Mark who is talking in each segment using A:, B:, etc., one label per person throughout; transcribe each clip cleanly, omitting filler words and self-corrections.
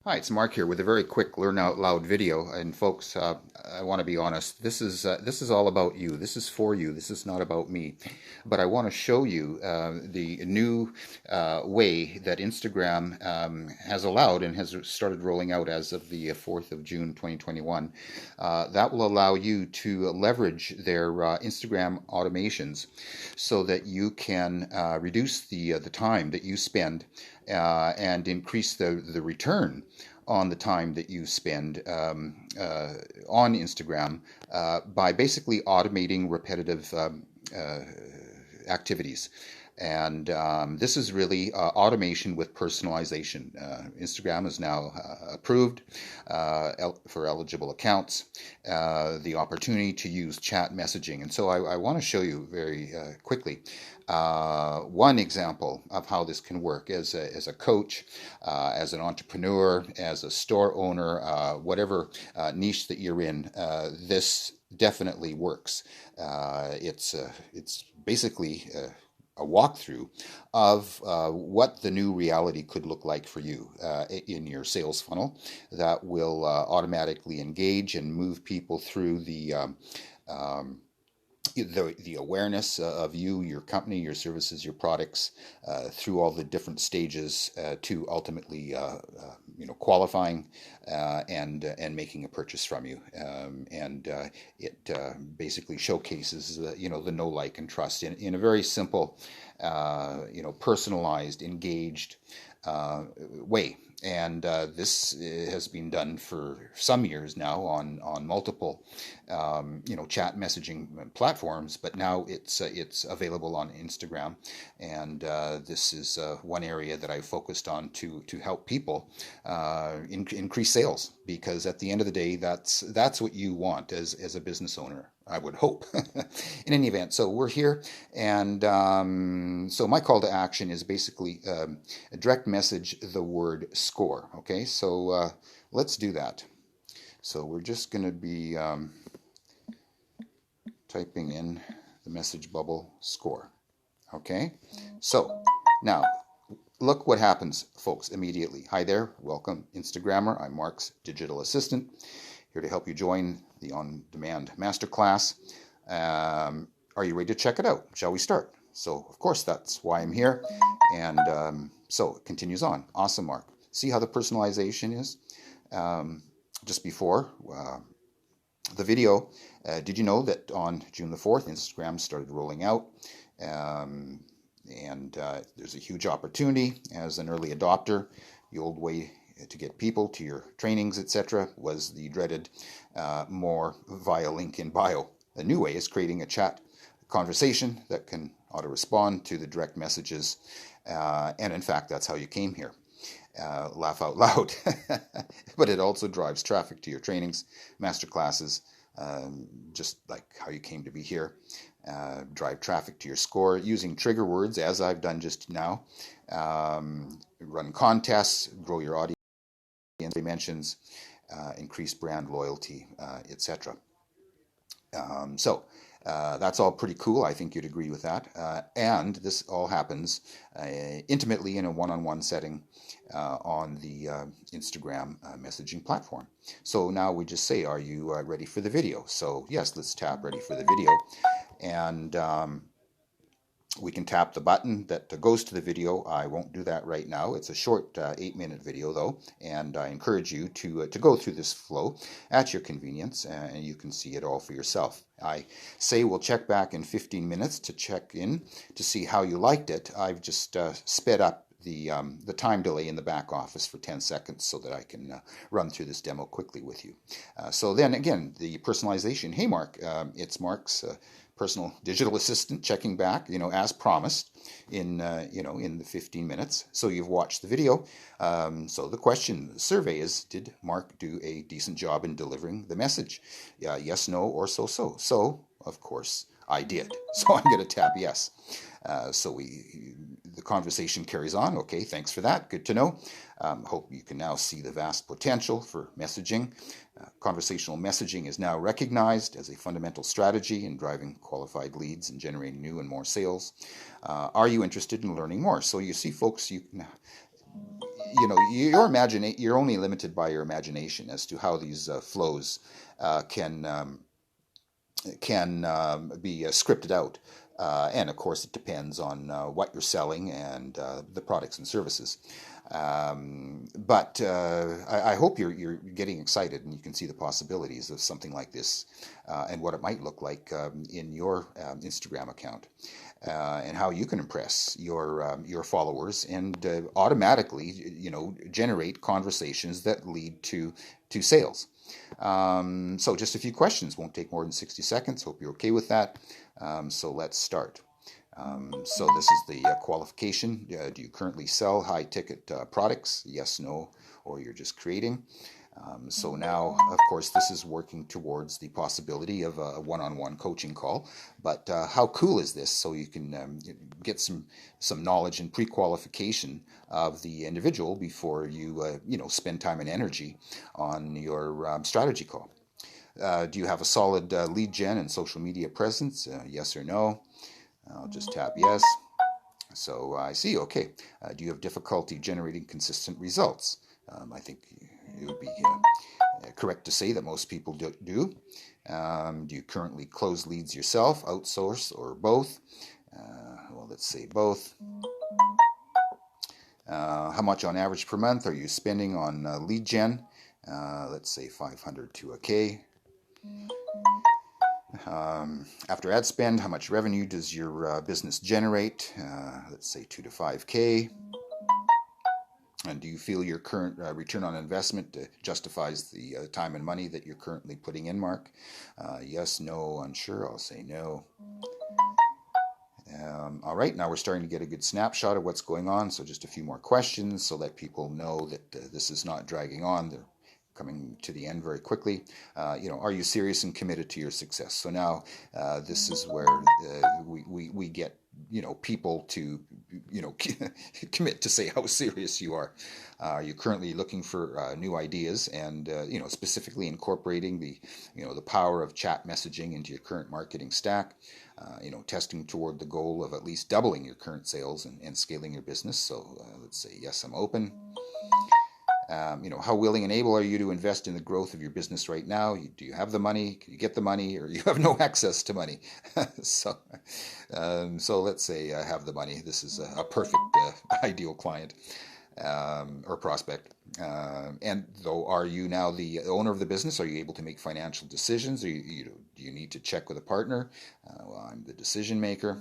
A: Hi, it's Mark here with a very quick Learn Out Loud video. And folks, I want to be honest. This is all about you. This is for you. This is not about me. But I want to show you the new way that Instagram has allowed and has started rolling out as of the 4th of June 2021. That will allow you to leverage their Instagram automations so that you can reduce the time that you spend and increase the return on the time that you spend on Instagram by basically automating repetitive activities. And this is really automation with personalization. Instagram is now approved for eligible accounts, the opportunity to use chat messaging. And so I want to show you very quickly one example of how this can work as a coach, as an entrepreneur, as a store owner, whatever niche that you're in. This definitely works. It's basically a walkthrough of what the new reality could look like for you in your sales funnel that will automatically engage and move people through the awareness of you, your company, your services, your products, through all the different stages to ultimately, qualifying and making a purchase from you. And it basically showcases, the know, like, and trust in a very simple, personalized, engaged way. And this has been done for some years now on multiple, chat messaging platforms. But now it's available on Instagram, and this is one area that I focused on to help people increase sales. Because at the end of the day, that's what you want as a business owner, I would hope. In any event, so we're here, and so my call to action is basically direct message the word score. Okay, so let's do that. So we're just going to be typing in the message bubble score. Okay, so now look what happens, folks, immediately. Hi there, welcome, Instagrammer. I'm Mark's digital assistant, here to help you join the on-demand masterclass. Are you ready to check it out? Shall we start? So, of course, that's why I'm here. And so it continues on. Awesome, Mark. See how the personalization is? Just before the video, did you know that on June the 4th, Instagram started rolling out? And there's a huge opportunity as an early adopter. The old way to get people to your trainings, etc., was the dreaded more via link in bio. The new way is creating a chat conversation that can auto-respond to the direct messages. And in fact, that's how you came here. Laugh out loud. But it also drives traffic to your trainings, masterclasses, just like how you came to be here. Drive traffic to your score using trigger words, as I've done just now. Run contests, grow your audience dimensions, increase brand loyalty, etc. So that's all pretty cool. I think you'd agree with that. And this all happens intimately in a one-on-one setting on the Instagram messaging platform. So now we just say, are you ready for the video? So yes, let's tap ready for the video. And we can tap the button that goes to the video. I won't do that right now. It's a short 8-minute video though, and I encourage you to go through this flow at your convenience, and you can see it all for yourself. I say we'll check back in 15 minutes to check in to see how you liked it. I've just sped up the time delay in the back office for 10 seconds so that I can run through this demo quickly with you. So then again, the personalization. Hey Mark, it's Mark's personal digital assistant checking back, as promised in the 15 minutes. So you've watched the video. So the survey is, did Mark do a decent job in delivering the message? Yes, no, or so. So, of course, I did. So I'm going to tap yes. So the conversation carries on. Okay, thanks for that. Good to know. Hope you can now see the vast potential for messaging. Conversational messaging is now recognized as a fundamental strategy in driving qualified leads and generating new and more sales. Are you interested in learning more? So you see, folks, you're only limited by your imagination as to how these flows can be scripted out. And of course, it depends on what you're selling and the products and services. But I hope you're getting excited and you can see the possibilities of something like this and what it might look like in your Instagram account. And how you can impress your followers and automatically, generate conversations that lead to sales. So just a few questions, won't take more than 60 seconds. Hope you're okay with that. So let's start. So this is the qualification. Do you currently sell high-ticket products? Yes, no, or you're just creating. So now, of course, this is working towards the possibility of a one-on-one coaching call. But how cool is this? So you can get some knowledge and pre-qualification of the individual before you spend time and energy on your strategy call. Do you have a solid lead gen and social media presence? Yes or no? I'll just tap yes. So I see. Okay. Do you have difficulty generating consistent results? I think it would be correct to say that most people do. Do you currently close leads yourself, outsource, or both? Well, let's say both. How much on average per month are you spending on lead gen? Let's say 500 to a K. After ad spend, how much revenue does your business generate? Let's say 2 to 5K. And do you feel your current return on investment justifies the time and money that you're currently putting in, Mark? Yes, no, unsure. I'll say no. All right, now we're starting to get a good snapshot of what's going on. So just a few more questions so that people know that this is not dragging on. They're coming to the end very quickly. Are you serious and committed to your success? So now this is where we get people to commit to say how serious you are. Are you currently looking for new ideas and specifically incorporating the power of chat messaging into your current marketing stack? Testing toward the goal of at least doubling your current sales and scaling your business. So let's say yes, I'm open. How willing and able are you to invest in the growth of your business right now? Do you have the money? Can you get the money, or you have no access to money? So let's say I have the money. This is a perfect ideal client or prospect. And though, are you now the owner of the business? Are you able to make financial decisions? Or do you need to check with a partner? Well, I'm the decision maker.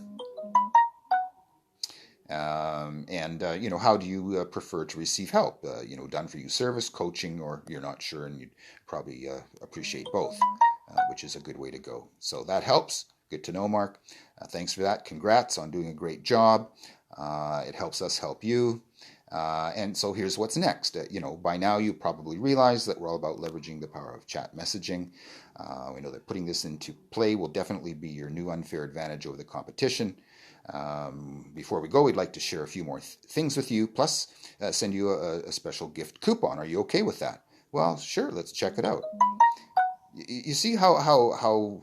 A: How do you prefer to receive help? Done for you service, coaching, or you're not sure and you'd probably appreciate both, which is a good way to go. So that helps. Good to know, Mark. Thanks for that. Congrats on doing a great job. It helps us help you. And so here's what's next. By now you probably realize that we're all about leveraging the power of chat messaging. We know that putting this into play will definitely be your new unfair advantage over the competition. Before we go, we'd like to share a few more things with you, plus send you a special gift coupon. Are you okay with that? Well, sure, let's check it out. You see how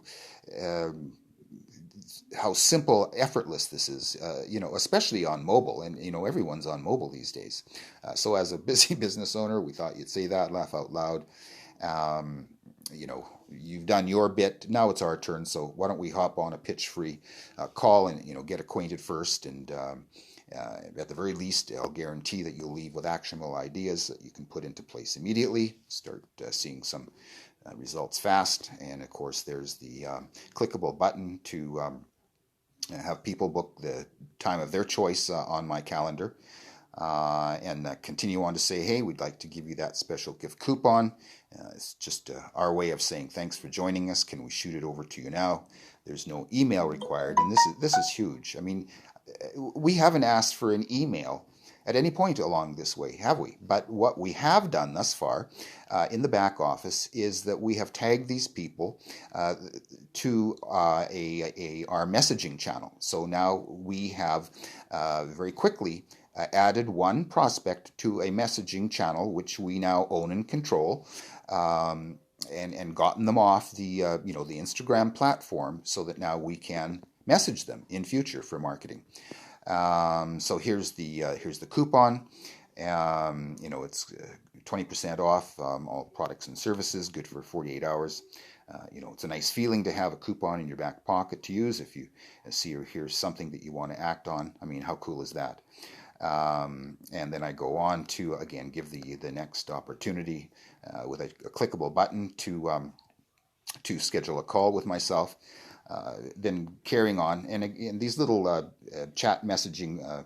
A: simple, effortless this is, especially on mobile, and everyone's on mobile these days. So as a busy business owner, we thought you'd say that, laugh out loud. You've done your bit. Now it's our turn. So why don't we hop on a pitch-free call and get acquainted first. And at the very least, I'll guarantee that you'll leave with actionable ideas that you can put into place immediately. Start seeing some results fast. And of course, there's the clickable button to have people book the time of their choice on my calendar. And continue on to say, hey, we'd like to give you that special gift coupon. It's just our way of saying thanks for joining us. Can we shoot it over to you now? There's no email required, and this is huge. I mean, we haven't asked for an email at any point along this way, have we? But what we have done thus far in the back office is that we have tagged these people to our messaging channel. So now we have very quickly added one prospect to a messaging channel, which we now own and control, and gotten them off the the Instagram platform, so that now we can message them in future for marketing. So here's the coupon. It's 20% off all products and services, good for 48 hours. It's a nice feeling to have a coupon in your back pocket to use if you see or hear something that you want to act on. I mean, how cool is that? And then I go on to, again, give the next opportunity with a clickable button to schedule a call with myself. Then carrying on, and these little chat messaging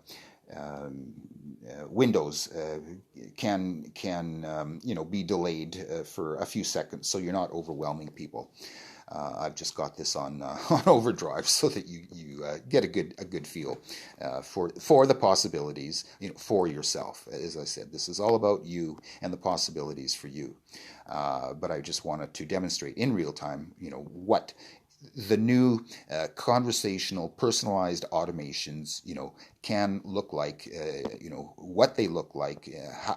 A: windows can be delayed for a few seconds, so you're not overwhelming people. I've just got this on on overdrive so that you get a good feel for the possibilities, for yourself. As I said, this is all about you and the possibilities for you. But I just wanted to demonstrate in real time, what the new conversational personalized automations, can look like, what they look like,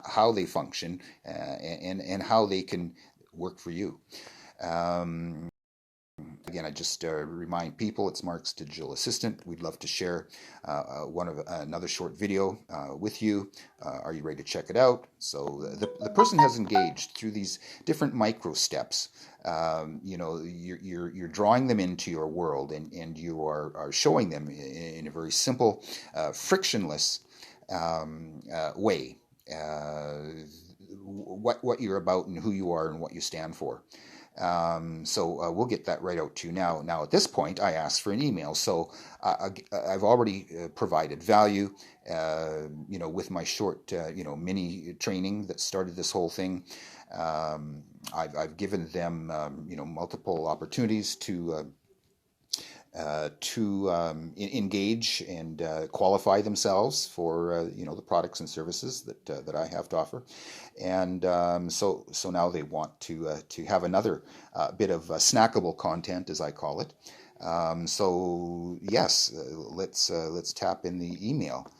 A: how they function, and how they can work for you. Again, I just remind people it's Mark's digital assistant. We'd love to share another short video with you. Are you ready to check it out? So the person has engaged through these different micro steps. You're drawing them into your world, and you are showing them in a very simple, frictionless way what you're about and who you are and what you stand for. So we'll get that right out to you now. Now, at this point, I asked for an email. So I've already provided value, with my short, mini training that started this whole thing. I've given them, multiple opportunities to engage and qualify themselves for the products and services that I have to offer, and so now they want to have another bit of snackable content, as I call it. So yes, let's tap in the email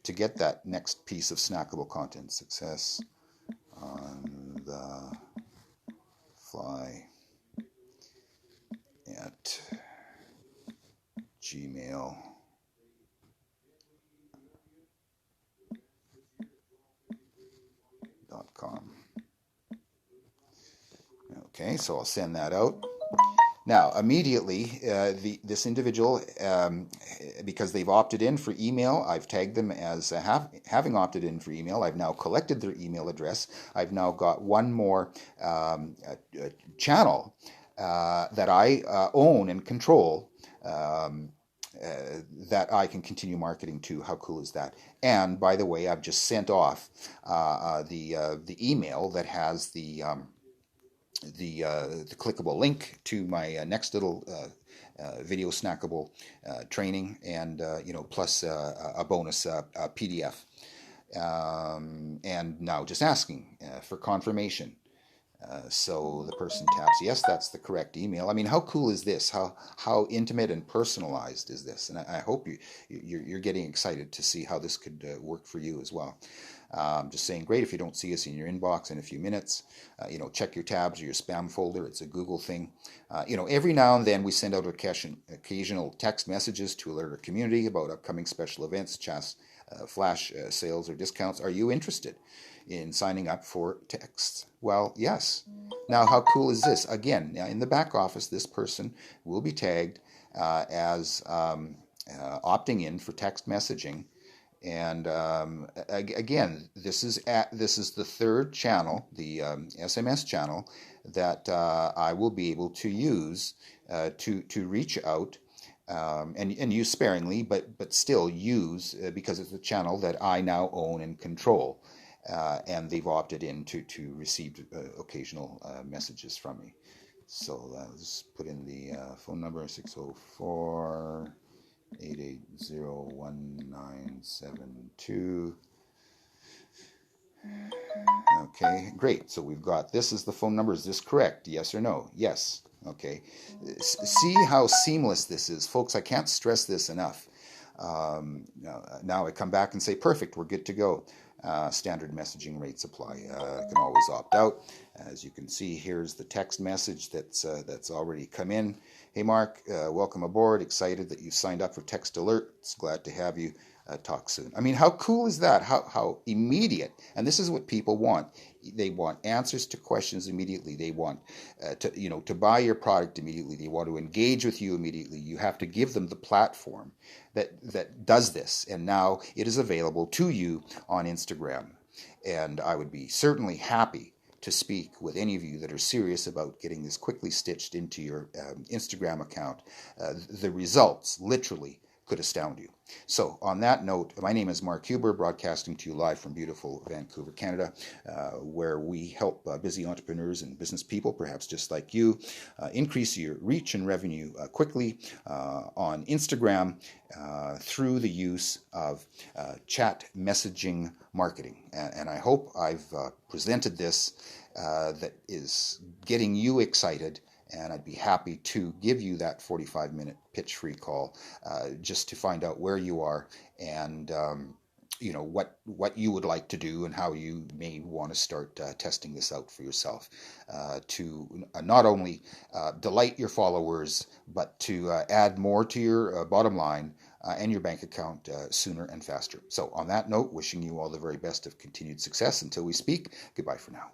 A: to get that next piece of snackable content. Success on the fly at gmail.com. Okay, so I'll send that out. Now, immediately, this individual, because they've opted in for email, I've tagged them as having opted in for email. I've now collected their email address. I've now got one more channel that I own and control, that I can continue marketing to. How cool is that? And by the way, I've just sent off the email that has the clickable link to my next little video snackable training, and plus a bonus PDF. And now just asking for confirmation. So the person taps yes, that's the correct email. I mean, how cool is this? How intimate and personalized is this? And I hope you're getting excited to see how this could work for you as well. Just saying, great if you don't see us in your inbox in a few minutes. Check your tabs or your spam folder. It's a Google thing. Every now and then we send out occasional text messages to alert our community about upcoming special events, flash sales or discounts. Are you interested in signing up for texts? Well, yes. Now, how cool is this? Again, in the back office, this person will be tagged as opting in for text messaging. And again, this is the third channel, the SMS channel, that I will be able to use to reach out. And use sparingly, but still use, because it's a channel that I now own and control, and they've opted in to receive occasional messages from me. So let's put in the phone number, 604-880-1972. Okay, great. So we've got, this is the phone number. Is this correct? Yes or no? Yes. Okay. See how seamless this is, folks. I can't stress this enough. Now I come back and say, perfect, we're good to go. Standard messaging rates apply. Can always opt out. As you can see, here's the text message that's already come in. Hey Mark, welcome aboard. Excited that you signed up for text alerts. Glad to have you talk soon. I mean, how cool is that? How immediate? And this is what people want. They want answers to questions immediately. They want to buy your product immediately. They want to engage with you immediately. You have to give them the platform that does this. And now it is available to you on Instagram. And I would be certainly happy to speak with any of you that are serious about getting this quickly stitched into your Instagram account. The results literally could astound you. So on that note, my name is Mark Huber, broadcasting to you live from beautiful Vancouver, Canada, where we help busy entrepreneurs and business people, perhaps just like you, increase your reach and revenue quickly on Instagram through the use of chat messaging marketing. And I hope I've presented this that is getting you excited, and I'd be happy to give you that 45-minute pitch-free call just to find out where you are and what you would like to do and how you may want to start testing this out for yourself to not only delight your followers, but to add more to your bottom line and your bank account sooner and faster. So on that note, wishing you all the very best of continued success. Until we speak, goodbye for now.